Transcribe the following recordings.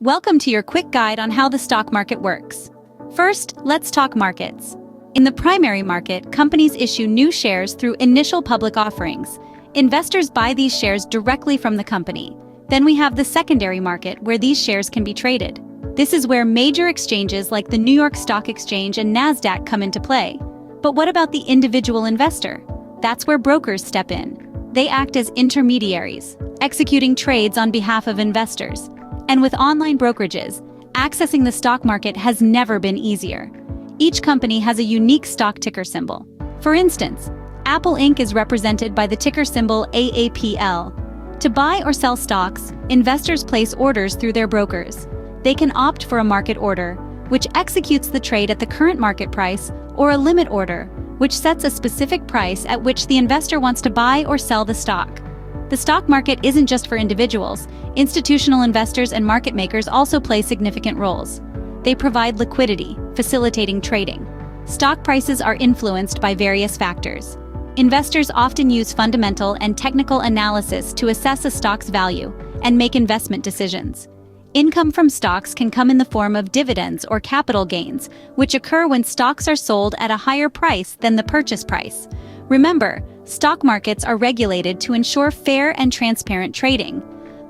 Welcome to your quick guide on how the stock market works. First, let's talk markets. In the primary market, companies issue new shares through initial public offerings. Investors buy these shares directly from the company. Then we have the secondary market, where these shares can be traded. This is where major exchanges like the New York Stock Exchange and NASDAQ come into play. But what about the individual investor? That's where brokers step in. They act as intermediaries, executing trades on behalf of investors. And with online brokerages, accessing the stock market has never been easier. Each company has a unique stock ticker symbol. For instance, Apple Inc. is represented by the ticker symbol AAPL. To buy or sell stocks, investors place orders through their brokers. They can opt for a market order, which executes the trade at the current market price, or a limit order, which sets a specific price at which the investor wants to buy or sell the stock. The stock market isn't just for individuals. Institutional investors and market makers also play significant roles. They provide liquidity, facilitating trading. Stock prices are influenced by various factors. Investors often use fundamental and technical analysis to assess a stock's value and make investment decisions. Income from stocks can come in the form of dividends or capital gains, which occur when stocks are sold at a higher price than the purchase price. Remember, stock markets are regulated to ensure fair and transparent trading.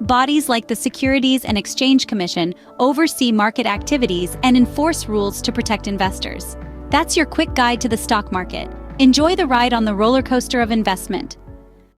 Bodies like the Securities and Exchange Commission oversee market activities and enforce rules to protect investors. That's your quick guide to the stock market. Enjoy the ride on the roller coaster of investment.